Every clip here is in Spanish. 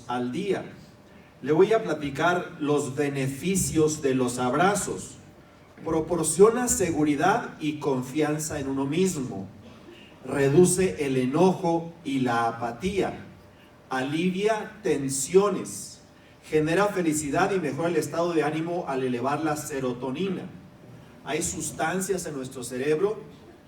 al día. Le voy a platicar los beneficios de los abrazos. Proporciona seguridad y confianza en uno mismo. Reduce el enojo y la apatía. Alivia tensiones. Genera felicidad y mejora el estado de ánimo al elevar la serotonina. Hay sustancias en nuestro cerebro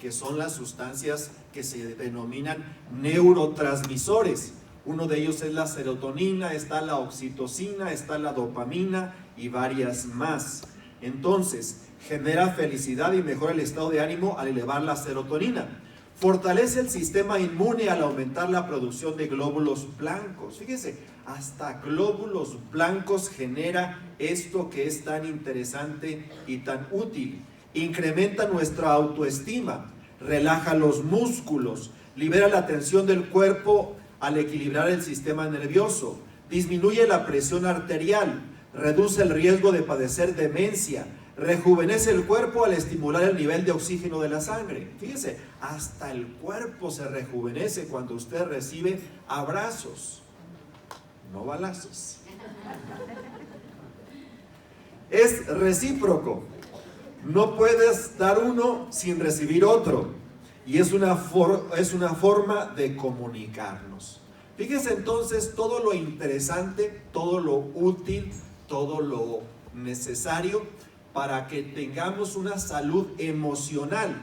que son las sustancias que se denominan neurotransmisores. Uno de ellos es la serotonina, está la oxitocina, está la dopamina y varias más. Entonces, genera felicidad y mejora el estado de ánimo al elevar la serotonina. Fortalece el sistema inmune al aumentar la producción de glóbulos blancos. Fíjese, hasta glóbulos blancos genera esto que es tan interesante y tan útil. Incrementa nuestra autoestima, relaja los músculos, libera la tensión del cuerpo al equilibrar el sistema nervioso, disminuye la presión arterial, reduce el riesgo de padecer demencia, rejuvenece el cuerpo al estimular el nivel de oxígeno de la sangre. Fíjese, hasta el cuerpo se rejuvenece cuando usted recibe abrazos, no balazos. Es recíproco. No puedes dar uno sin recibir otro. Y es una forma de comunicarnos. Fíjese entonces todo lo interesante, todo lo útil, todo lo necesario para que tengamos una salud emocional.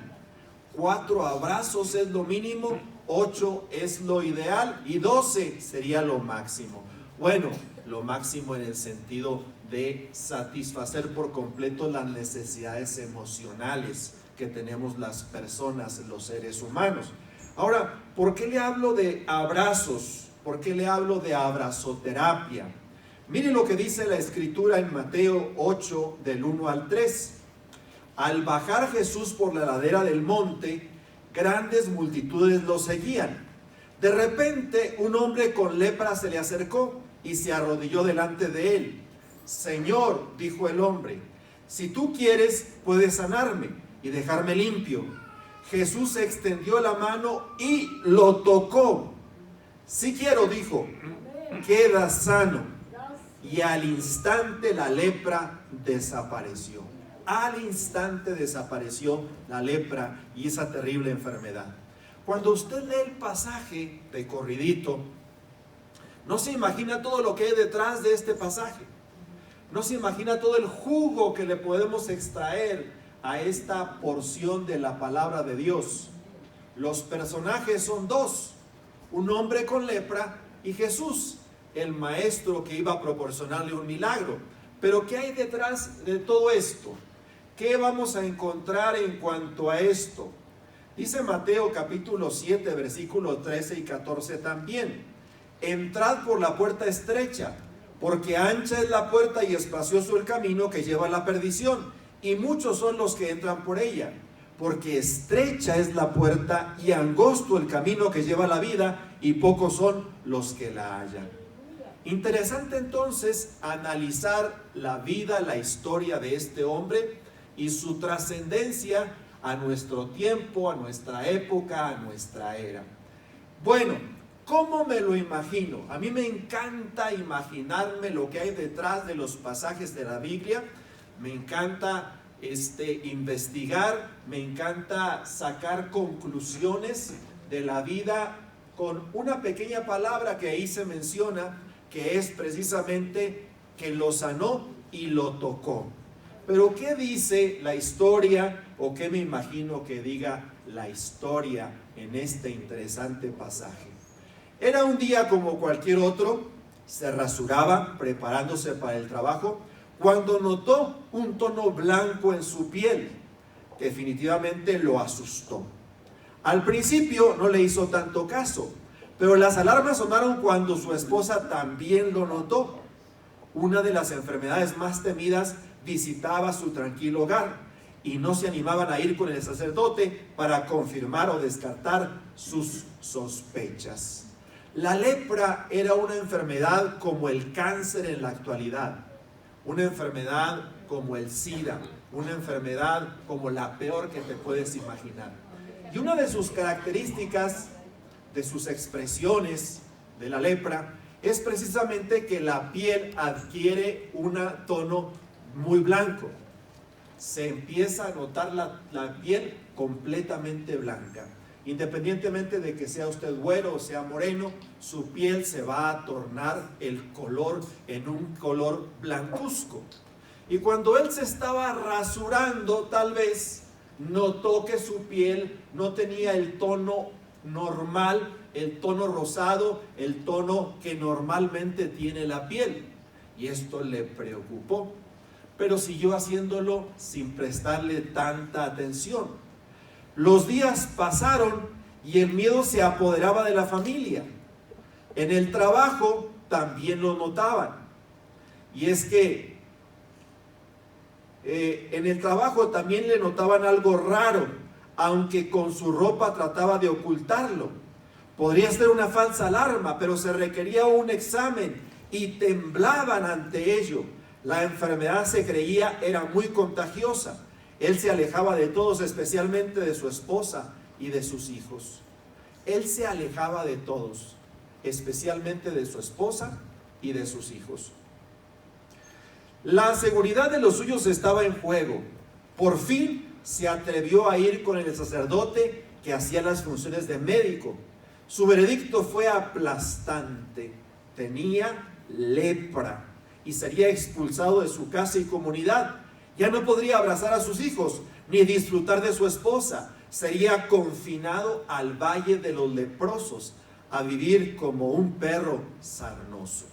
4 abrazos es lo mínimo, 8 es lo ideal y 12 sería lo máximo. Bueno, lo máximo en el sentido de satisfacer por completo las necesidades emocionales que tenemos las personas, los seres humanos. Ahora, ¿por qué le hablo de abrazos? ¿Por qué le hablo de abrazoterapia? Mire lo que dice la Escritura en Mateo 8, del 1 al 3. Al bajar Jesús por la ladera del monte, grandes multitudes lo seguían. De repente, un hombre con lepra se le acercó y se arrodilló delante de él. Señor, dijo el hombre, si tú quieres, puedes sanarme y dejarme limpio. Jesús extendió la mano y lo tocó. Sí quiero, dijo, queda sano. Y al instante la lepra desapareció. Al instante desapareció la lepra y esa terrible enfermedad. Cuando usted lee el pasaje de corridito, no se imagina todo lo que hay detrás de este pasaje. No se imagina todo el jugo que le podemos extraer a esta porción de la palabra de Dios. Los personajes son 2, un hombre con lepra y Jesús, el maestro que iba a proporcionarle un milagro. Pero ¿qué hay detrás de todo esto? ¿Qué vamos a encontrar en cuanto a esto? Dice Mateo capítulo 7, versículos 13 y 14 también. Entrad por la puerta estrecha, porque ancha es la puerta y espacioso el camino que lleva a la perdición, y muchos son los que entran por ella. Porque estrecha es la puerta y angosto el camino que lleva a la vida, y pocos son los que la hallan. Interesante entonces analizar la vida, la historia de este hombre y su trascendencia a nuestro tiempo, a nuestra época, a nuestra era. Bueno, ¿cómo me lo imagino? A mí me encanta imaginarme lo que hay detrás de los pasajes de la Biblia. Me encanta investigar, me encanta sacar conclusiones de la vida con una pequeña palabra que ahí se menciona, que es precisamente que lo sanó y lo tocó. Pero ¿qué dice la historia o qué me imagino que diga la historia en este interesante pasaje? Era un día como cualquier otro, se rasuraba preparándose para el trabajo, cuando notó un tono blanco en su piel. Definitivamente lo asustó. Al principio no le hizo tanto caso, pero las alarmas sonaron cuando su esposa también lo notó. Una de las enfermedades más temidas visitaba su tranquilo hogar y no se animaban a ir con el sacerdote para confirmar o descartar sus sospechas. La lepra era una enfermedad como el cáncer en la actualidad, una enfermedad como el SIDA, una enfermedad como la peor que te puedes imaginar. Y una de sus características, de sus expresiones de la lepra, es precisamente que la piel adquiere un tono muy blanco. Se empieza a notar la piel completamente blanca. Independientemente de que sea usted güero o sea moreno, su piel se va a tornar el color en un color blancuzco. Y cuando él se estaba rasurando, tal vez notó que su piel no tenía el tono normal, el tono rosado, el tono que normalmente tiene la piel. Y esto le preocupó, pero siguió haciéndolo sin prestarle tanta atención. Los días pasaron y el miedo se apoderaba de la familia. En el trabajo también lo notaban. Y es que en el trabajo también le notaban algo raro, aunque con su ropa trataba de ocultarlo. Podría ser una falsa alarma, pero se requería un examen y temblaban ante ello. La enfermedad, se creía, era muy contagiosa. Él se alejaba de todos, especialmente de su esposa y de sus hijos. Él se alejaba de todos, especialmente de su esposa y de sus hijos. La seguridad de los suyos estaba en juego. Por fin se atrevió a ir con el sacerdote que hacía las funciones de médico. Su veredicto fue aplastante. Tenía lepra y sería expulsado de su casa y comunidad. Ya no podría abrazar a sus hijos ni disfrutar de su esposa. Sería confinado al valle de los leprosos, a vivir como un perro sarnoso.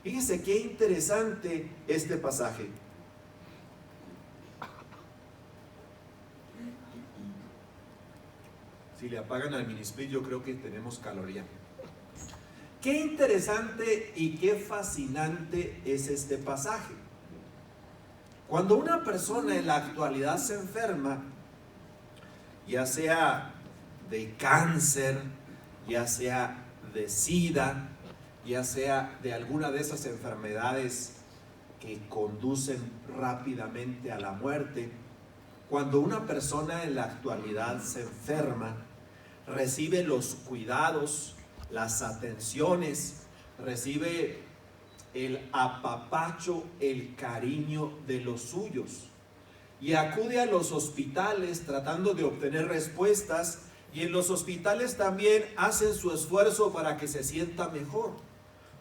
Fíjese qué interesante este pasaje. Si le apagan al minisplit, yo creo que tenemos caloría. Qué interesante y qué fascinante es este pasaje. Cuando una persona en la actualidad se enferma, ya sea de cáncer, ya sea de SIDA, ya sea de alguna de esas enfermedades que conducen rápidamente a la muerte, cuando una persona en la actualidad se enferma, recibe los cuidados, las atenciones, recibe el apapacho, el cariño de los suyos, y acude a los hospitales tratando de obtener respuestas, y en los hospitales también hacen su esfuerzo para que se sienta mejor,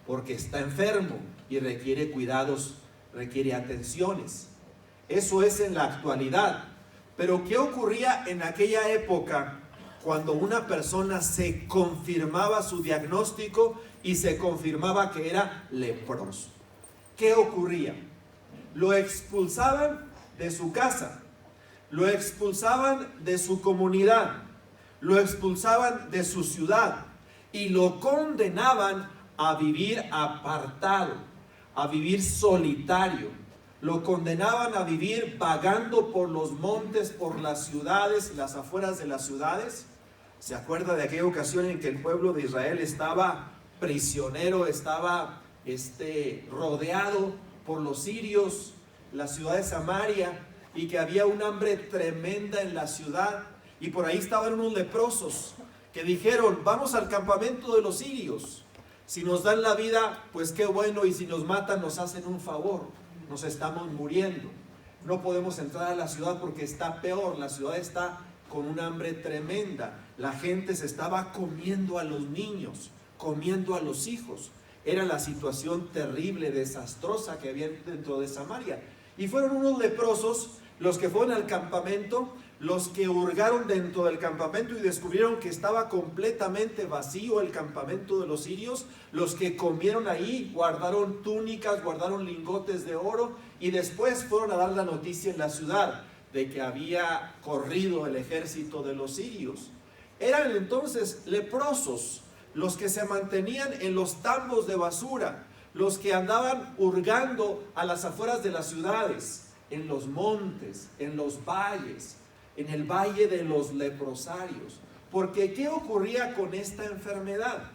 porque está enfermo y requiere cuidados, requiere atenciones. Eso es en la actualidad. Pero ¿qué ocurría en aquella época cuando una persona se confirmaba su diagnóstico y se confirmaba que era leproso? ¿Qué ocurría? Lo expulsaban de su casa, lo expulsaban de su comunidad, lo expulsaban de su ciudad y lo condenaban a vivir apartado, a vivir solitario. Lo condenaban a vivir vagando por los montes, por las ciudades, las afueras de las ciudades. ¿Se acuerda de aquella ocasión en que el pueblo de Israel estaba prisionero, estaba rodeado por los sirios, la ciudad de Samaria, y que había un hambre tremenda en la ciudad? Y por ahí estaban unos leprosos que dijeron: vamos al campamento de los sirios. Si nos dan la vida, pues qué bueno, y si nos matan, nos hacen un favor. Nos estamos muriendo. No podemos entrar a la ciudad porque está peor. La ciudad está con un hambre tremenda. La gente se estaba comiendo a los niños, comiendo a los hijos. Era la situación terrible, desastrosa que había dentro de Samaria. Y fueron unos leprosos los que fueron al campamento, los que hurgaron dentro del campamento y descubrieron que estaba completamente vacío el campamento de los sirios, los que comieron ahí, guardaron túnicas, guardaron lingotes de oro, y después fueron a dar la noticia en la ciudad de que había corrido el ejército de los sirios. Eran entonces leprosos los que se mantenían en los tambos de basura, los que andaban hurgando a las afueras de las ciudades, en los montes, en los valles, en el valle de los leprosarios. Porque ¿qué ocurría con esta enfermedad?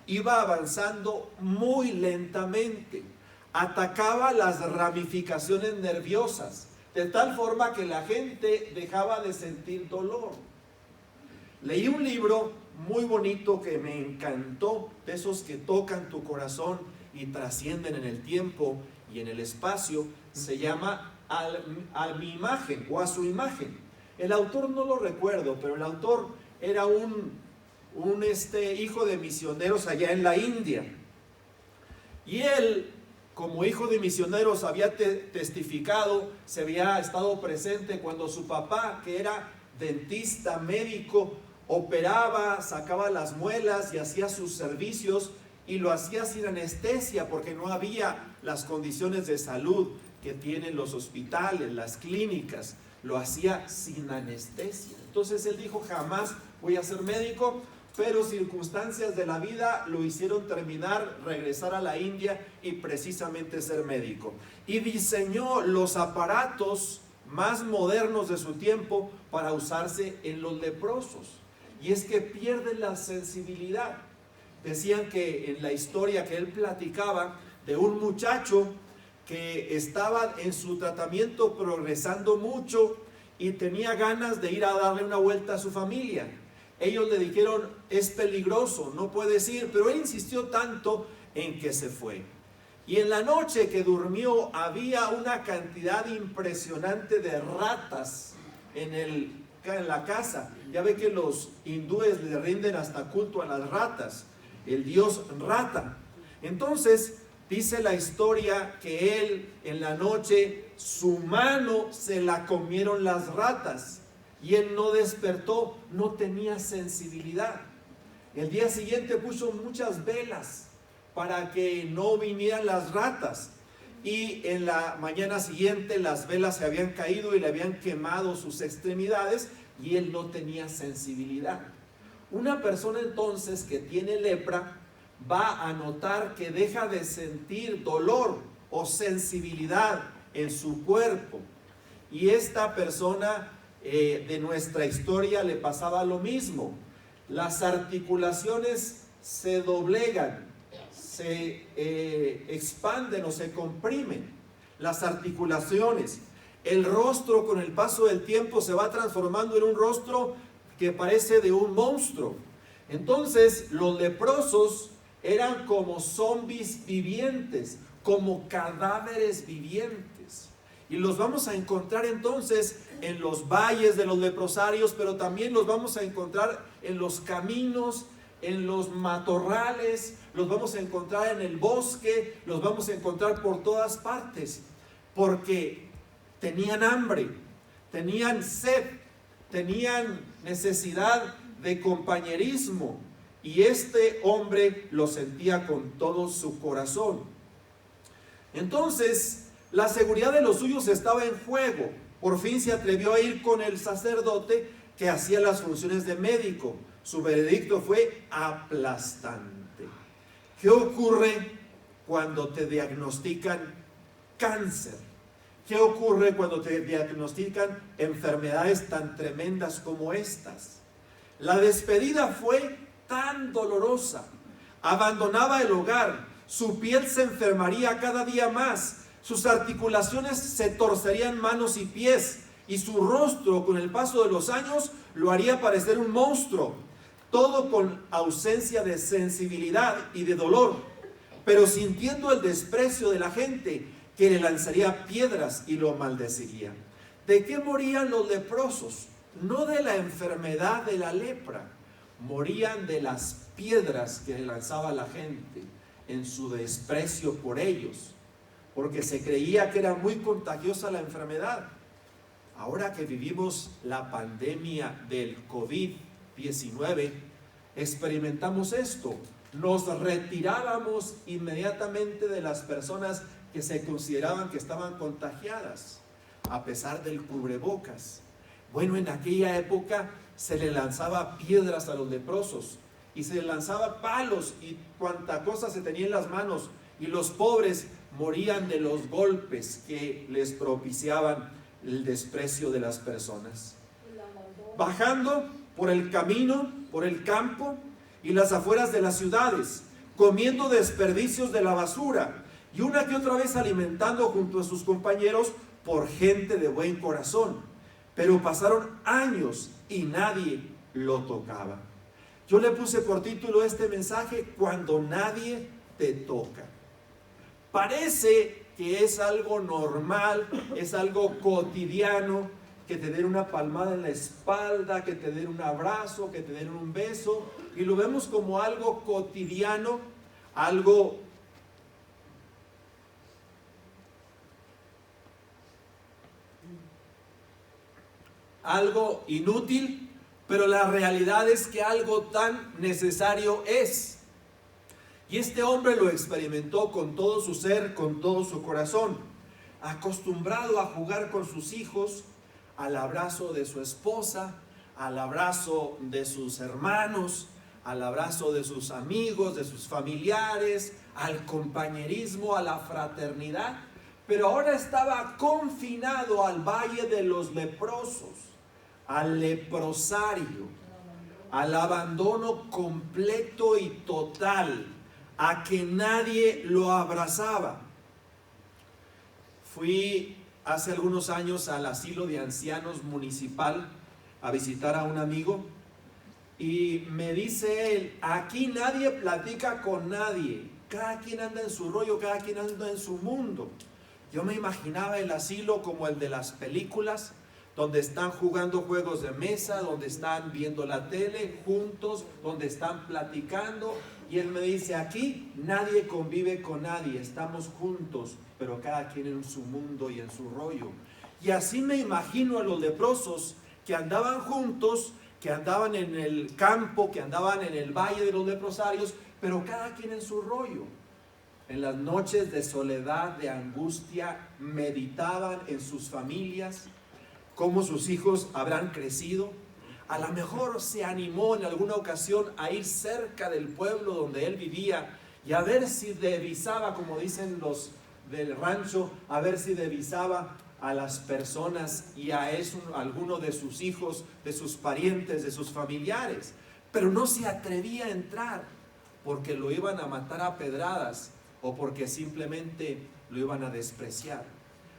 Iba avanzando muy lentamente, atacaba las ramificaciones nerviosas, de tal forma que la gente dejaba de sentir dolor. Leí un libro muy bonito que me encantó, de esos que tocan tu corazón y trascienden en el tiempo y en el espacio, se llama a mi imagen o a su imagen. El autor no lo recuerdo, pero el autor era un hijo de misioneros allá en la India. Y él, como hijo de misioneros, había testificado, se había estado presente cuando su papá, que era dentista, médico, operaba, sacaba las muelas y hacía sus servicios, y lo hacía sin anestesia porque no había las condiciones de salud que tienen los hospitales, las clínicas. Lo hacía sin anestesia. Entonces él dijo: jamás voy a ser médico, pero circunstancias de la vida lo hicieron regresar a la India y precisamente ser médico. Y diseñó los aparatos más modernos de su tiempo para usarse en los leprosos. Y es que pierden la sensibilidad. Decían que en la historia que él platicaba de un muchacho que estaba en su tratamiento progresando mucho y tenía ganas de ir a darle una vuelta a su familia. Ellos le dijeron: es peligroso, no puedes ir, pero él insistió tanto en que se fue. Y en la noche que durmió había una cantidad impresionante de ratas en la casa. Ya ve que los hindúes le rinden hasta culto a las ratas, el dios rata. Entonces dice la historia que él en la noche su mano se la comieron las ratas y él no despertó, no tenía sensibilidad. El día siguiente puso muchas velas para que no vinieran las ratas, y en la mañana siguiente las velas se habían caído y le habían quemado sus extremidades y él no tenía sensibilidad. Una persona entonces que tiene lepra va a notar que deja de sentir dolor o sensibilidad en su cuerpo, y esta persona de nuestra historia le pasaba lo mismo. Las articulaciones se doblegan, se expanden o se comprimen las articulaciones. El rostro con el paso del tiempo se va transformando en un rostro que parece de un monstruo. Entonces los leprosos eran como zombies vivientes, como cadáveres vivientes. Y los vamos a encontrar entonces en los valles de los leprosarios, pero también los vamos a encontrar en los caminos, en los matorrales, los vamos a encontrar en el bosque, los vamos a encontrar por todas partes, porque tenían hambre, tenían sed, tenían necesidad de compañerismo, y este hombre lo sentía con todo su corazón. Entonces, la seguridad de los suyos estaba en juego. Por fin se atrevió a ir con el sacerdote que hacía las funciones de médico. Su veredicto fue aplastante. ¿Qué ocurre cuando te diagnostican cáncer? ¿Qué ocurre cuando te diagnostican enfermedades tan tremendas como estas? La despedida fue tan dolorosa. Abandonaba el hogar, su piel se enfermaría cada día más, sus articulaciones se torcerían manos y pies, y su rostro con el paso de los años lo haría parecer un monstruo, todo con ausencia de sensibilidad y de dolor, pero sintiendo el desprecio de la gente que le lanzaría piedras y lo maldeciría. ¿De qué morían los leprosos? No de la enfermedad de la lepra, morían de las piedras que le lanzaba la gente en su desprecio por ellos, porque se creía que era muy contagiosa la enfermedad. Ahora que vivimos la pandemia del COVID-19, experimentamos esto. Nos retirábamos inmediatamente de las personas que se consideraban que estaban contagiadas, a pesar del cubrebocas. Bueno, en aquella época se le lanzaba piedras a los leprosos, y se le lanzaba palos y cuanta cosa se tenía en las manos, y los pobres morían de los golpes que les propiciaban el desprecio de las personas. Bajando por el camino, por el campo y las afueras de las ciudades, comiendo desperdicios de la basura, y una que otra vez alimentando junto a sus compañeros por gente de buen corazón. Pero pasaron años y nadie lo tocaba. Yo le puse por título este mensaje: cuando nadie te toca. Parece que es algo normal, es algo cotidiano, que te den una palmada en la espalda, que te den un abrazo, que te den un beso, y lo vemos como algo cotidiano, algo inútil, pero la realidad es que algo tan necesario es. Y este hombre lo experimentó con todo su ser, con todo su corazón, acostumbrado a jugar con sus hijos, al abrazo de su esposa, al abrazo de sus hermanos, al abrazo de sus amigos, de sus familiares, al compañerismo, a la fraternidad. Pero ahora estaba confinado al valle de los leprosos, al leprosario, al abandono completo y total, a que nadie lo abrazaba. Fui hace algunos años al asilo de ancianos municipal a visitar a un amigo, y me dice él: aquí nadie platica con nadie, cada quien anda en su rollo, cada quien anda en su mundo. Yo me imaginaba el asilo como el de las películas, donde están jugando juegos de mesa, donde están viendo la tele juntos, donde están platicando. Y él me dice: aquí nadie convive con nadie, estamos juntos, pero cada quien en su mundo y en su rollo. Y así me imagino a los leprosos que andaban juntos, que andaban en el campo, que andaban en el valle de los leprosarios, pero cada quien en su rollo. En las noches de soledad, de angustia, meditaban en sus familias, cómo sus hijos habrán crecido. A lo mejor se animó en alguna ocasión a ir cerca del pueblo donde él vivía y a ver si divisaba, como dicen los del rancho, a ver si divisaba a las personas y a alguno de sus hijos, de sus parientes, de sus familiares. Pero no se atrevía a entrar porque lo iban a matar a pedradas o porque simplemente lo iban a despreciar.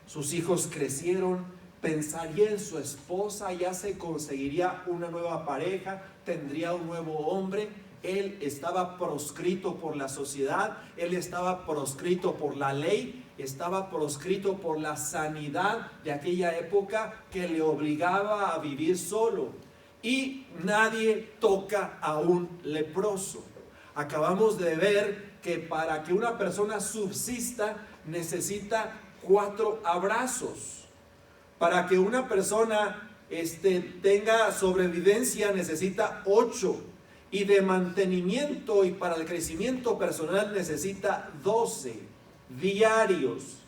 Sus hijos crecieron, pensaría en su esposa, ya se conseguiría una nueva pareja, tendría un nuevo hombre. Él estaba proscrito por la sociedad, él estaba proscrito por la ley, estaba proscrito por la sanidad de aquella época que le obligaba a vivir solo. Y nadie toca a un leproso. Acabamos de ver que para que una persona subsista necesita 4 abrazos. Para que una persona tenga sobrevivencia necesita 8. Y de mantenimiento y para el crecimiento personal necesita 12 diarios.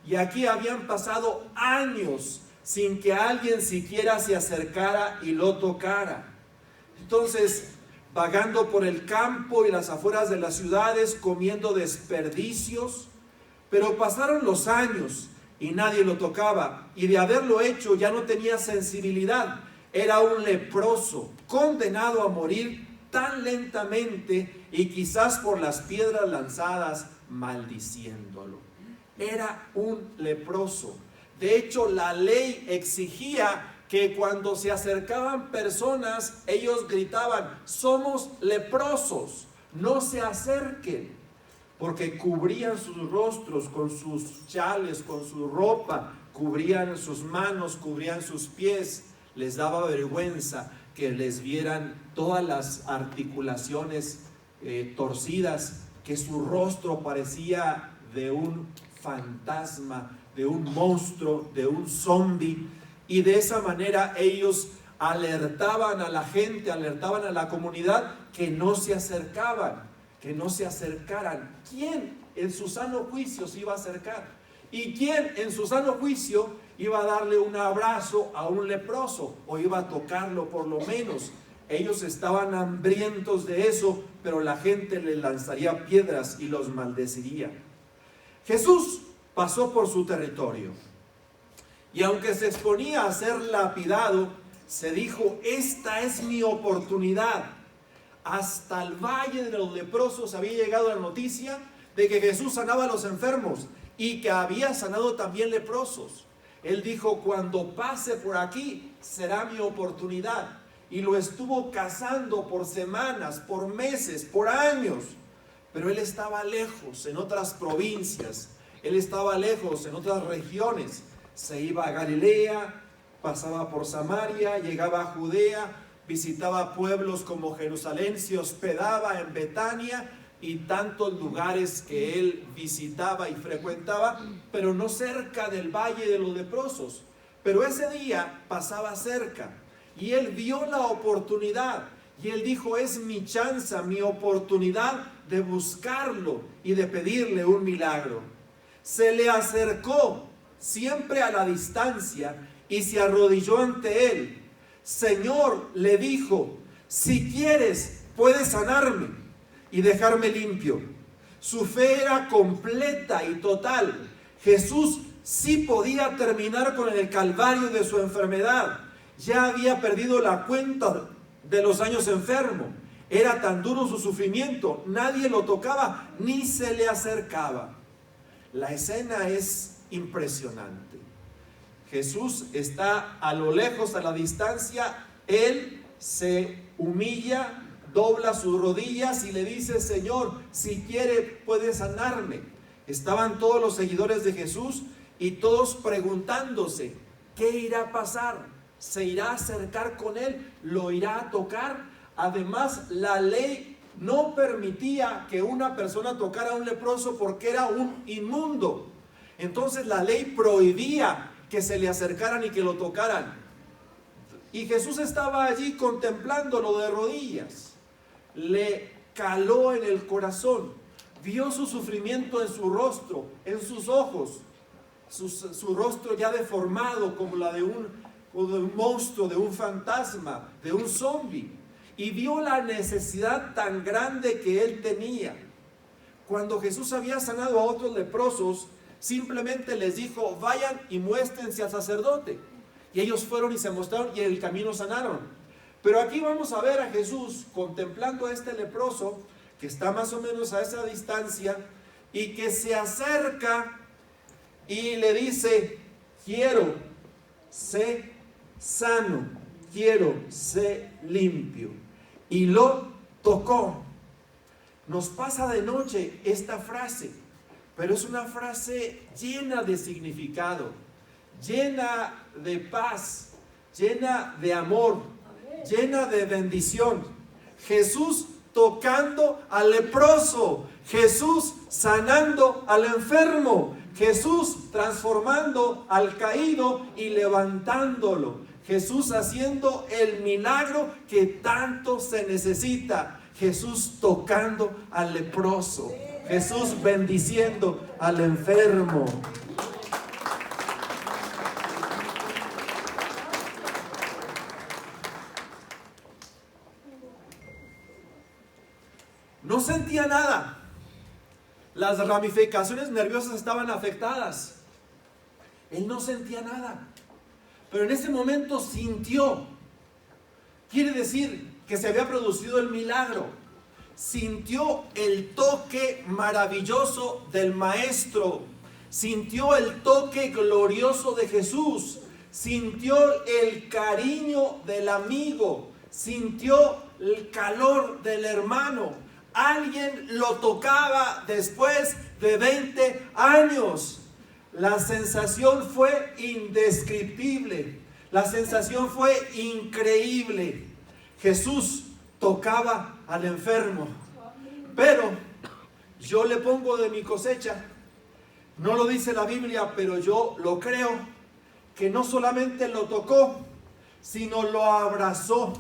Y aquí habían pasado años sin que alguien siquiera se acercara y lo tocara. Entonces, vagando por el campo y las afueras de las ciudades, comiendo desperdicios. Pero pasaron los años y nadie lo tocaba, y de haberlo hecho ya no tenía sensibilidad. Era un leproso, condenado a morir tan lentamente y quizás por las piedras lanzadas maldiciéndolo. Era un leproso. De hecho, la ley exigía que cuando se acercaban personas, ellos gritaban: somos leprosos, no se acerquen, porque cubrían sus rostros con sus chales, con su ropa, cubrían sus manos, cubrían sus pies. Les daba vergüenza que les vieran todas las articulaciones torcidas, que su rostro parecía de un fantasma, de un monstruo, de un zombi. Y de esa manera ellos alertaban a la gente, alertaban a la comunidad que no se acercaban, que no se acercaran. ¿Quién en su sano juicio se iba a acercar? ¿Y quién en su sano juicio iba a darle un abrazo a un leproso o iba a tocarlo por lo menos? Ellos estaban hambrientos de eso, pero la gente les lanzaría piedras y los maldeciría. Jesús pasó por su territorio y aunque se exponía a ser lapidado, se dijo: esta es mi oportunidad. Hasta el valle de los leprosos había llegado la noticia de que Jesús sanaba a los enfermos y que había sanado también leprosos. Él dijo: cuando pase por aquí será mi oportunidad. y lo estuvo cazando por semanas, por meses, por años. Pero él estaba lejos, en otras provincias, él estaba lejos, en otras regiones. Se iba a Galilea, pasaba por Samaria, llegaba a Judea, visitaba pueblos como Jerusalén, se hospedaba en Betania y tantos lugares que él visitaba y frecuentaba, pero no cerca del Valle de los Leprosos. Pero ese día pasaba cerca y él vio la oportunidad y él dijo: es mi chance, mi oportunidad de buscarlo y de pedirle un milagro. Se le acercó siempre a la distancia y se arrodilló ante él. Señor, le dijo, si quieres, puedes sanarme y dejarme limpio. Su fe era completa y total. Jesús sí podía terminar con el calvario de su enfermedad. Ya había perdido la cuenta de los años enfermo. Era tan duro su sufrimiento, nadie lo tocaba ni se le acercaba. La escena es impresionante. Jesús está a lo lejos, a la distancia. Él se humilla, dobla sus rodillas y le dice: Señor, si quiere puede sanarme. Estaban todos los seguidores de Jesús y todos preguntándose: ¿qué irá a pasar? ¿Se irá a acercar con él? ¿Lo irá a tocar? Además, la ley no permitía que una persona tocara a un leproso porque era un inmundo. Entonces la ley prohibía que se le acercaran y que lo tocaran. Y Jesús estaba allí contemplándolo de rodillas. Le caló en el corazón. Vio su sufrimiento en su rostro, en sus ojos. Su rostro ya deformado como la de un monstruo, de un fantasma, de un zombie. Y vio la necesidad tan grande que él tenía. Cuando Jesús había sanado a otros leprosos, simplemente les dijo: vayan y muéstrense al sacerdote. Y ellos fueron y se mostraron y en el camino sanaron. Pero aquí vamos a ver a Jesús contemplando a este leproso que está más o menos a esa distancia y que se acerca y le dice: quiero, sé sano, quiero, sé limpio. Y lo tocó. Nos pasa de noche esta frase, pero es una frase llena de significado, llena de paz, llena de amor, llena de bendición. Jesús tocando al leproso, Jesús sanando al enfermo, Jesús transformando al caído y levantándolo, Jesús haciendo el milagro que tanto se necesita, Jesús tocando al leproso, Jesús bendiciendo al enfermo. No sentía nada. Las ramificaciones nerviosas estaban afectadas. Él no sentía nada. Pero en ese momento sintió. Quiere decir que se había producido el milagro. Sintió el toque maravilloso del Maestro. Sintió el toque glorioso de Jesús. Sintió el cariño del amigo. Sintió el calor del hermano. Alguien lo tocaba después de 20 años. La sensación fue indescriptible. La sensación fue increíble. Jesús tocaba al enfermo. Pero yo le pongo de mi cosecha. No lo dice la Biblia, pero yo lo creo. Que no solamente lo tocó, sino lo abrazó.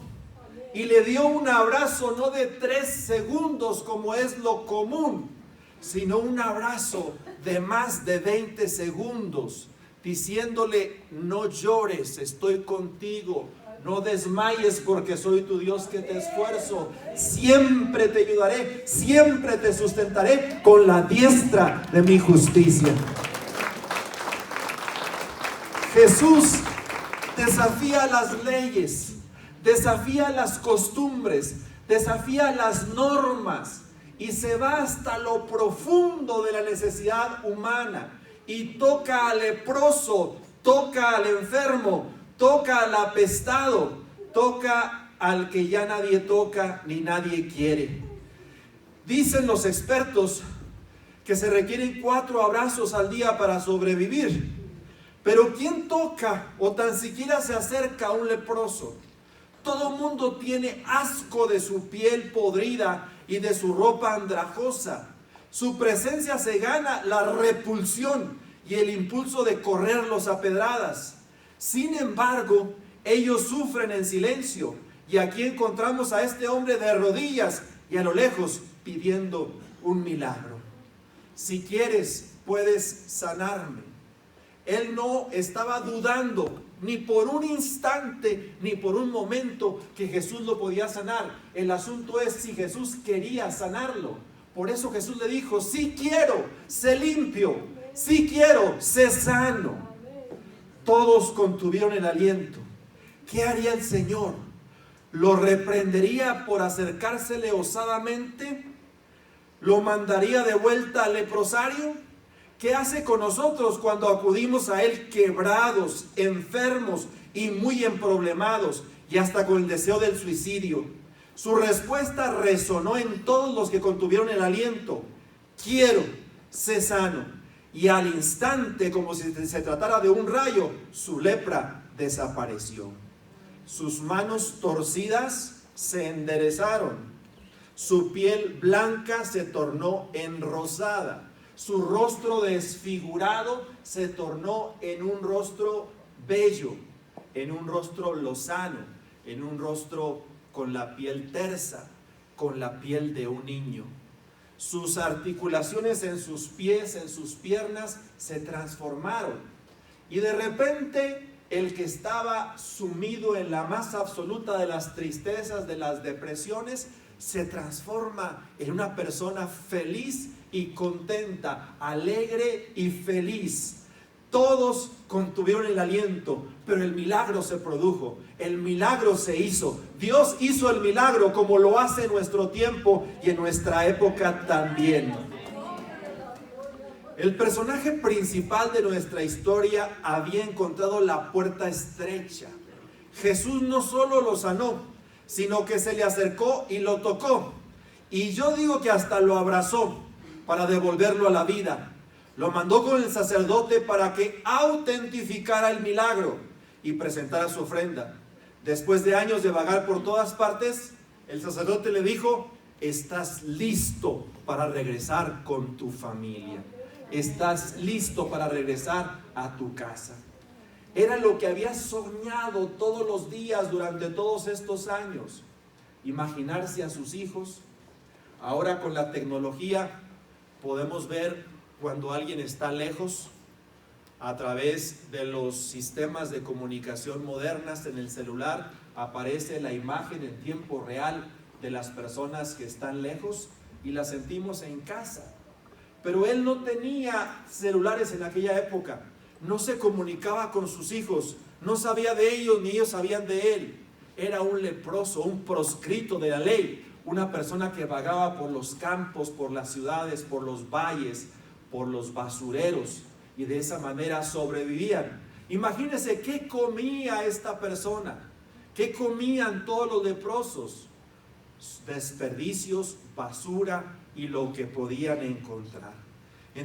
Y le dio un abrazo no de 3 segundos como es lo común, sino un abrazo de más de 20 segundos, diciéndole: no llores, estoy contigo, no desmayes porque soy tu Dios que te esfuerzo, siempre te ayudaré, siempre te sustentaré con la diestra de mi justicia. Jesús desafía las leyes, desafía las costumbres, desafía las normas y se va hasta lo profundo de la necesidad humana y toca al leproso, toca al enfermo, toca al apestado, toca al que ya nadie toca ni nadie quiere. Dicen los expertos que se requieren 4 abrazos al día para sobrevivir. Pero ¿quién toca o tan siquiera se acerca a un leproso? Todo mundo tiene asco de su piel podrida y de su ropa andrajosa. Su presencia se gana la repulsión y el impulso de correrlos a pedradas. Sin embargo, ellos sufren en silencio. Y aquí encontramos a este hombre de rodillas y a lo lejos pidiendo un milagro. Si quieres, puedes sanarme. Él no estaba dudando ni por un instante, ni por un momento que Jesús lo podía sanar. El asunto es si Jesús quería sanarlo. Por eso Jesús le dijo: si quiero, sé limpio. Si quiero, sé sano. Todos contuvieron el aliento. ¿Qué haría el Señor? ¿Lo reprendería por acercársele osadamente? ¿Lo mandaría de vuelta al leprosario? ¿Qué hace con nosotros cuando acudimos a Él quebrados, enfermos y muy emproblemados y hasta con el deseo del suicidio? Su respuesta resonó en todos los que contuvieron el aliento: quiero, sé sano. Y al instante, como si se tratara de un rayo, su lepra desapareció. Sus manos torcidas se enderezaron. Su piel blanca se tornó enrosada. Su rostro desfigurado se tornó en un rostro bello, en un rostro lozano, en un rostro con la piel tersa, con la piel de un niño. Sus articulaciones en sus pies, en sus piernas, se transformaron. Y de repente, el que estaba sumido en la más absoluta de las tristezas, de las depresiones, se transforma en una persona feliz y contenta, alegre y feliz. Todos contuvieron el aliento, pero el milagro se produjo, el milagro se hizo. Dios hizo el milagro como lo hace en nuestro tiempo y en nuestra época también. El personaje principal de nuestra historia había encontrado la puerta estrecha. Jesús no solo lo sanó, sino que se le acercó y lo tocó. Y yo digo que hasta lo abrazó para devolverlo a la vida. Lo mandó con el sacerdote para que autentificara el milagro y presentara su ofrenda. Después de años de vagar por todas partes, el sacerdote le dijo: estás listo para regresar con tu familia. Estás listo para regresar a tu casa. Era lo que había soñado todos los días durante todos estos años. Imaginarse a sus hijos. Ahora con la tecnología podemos ver cuando alguien está lejos a través de los sistemas de comunicación modernas en el celular. Aparece la imagen en tiempo real de las personas que están lejos y las sentimos en casa. Pero él no tenía celulares en aquella época. No se comunicaba con sus hijos, no sabía de ellos ni ellos sabían de él. Era un leproso, un proscrito de la ley, una persona que vagaba por los campos, por las ciudades, por los valles, por los basureros, y de esa manera sobrevivían. Imagínense qué comía esta persona, qué comían todos los leprosos: desperdicios, basura y lo que podían encontrar.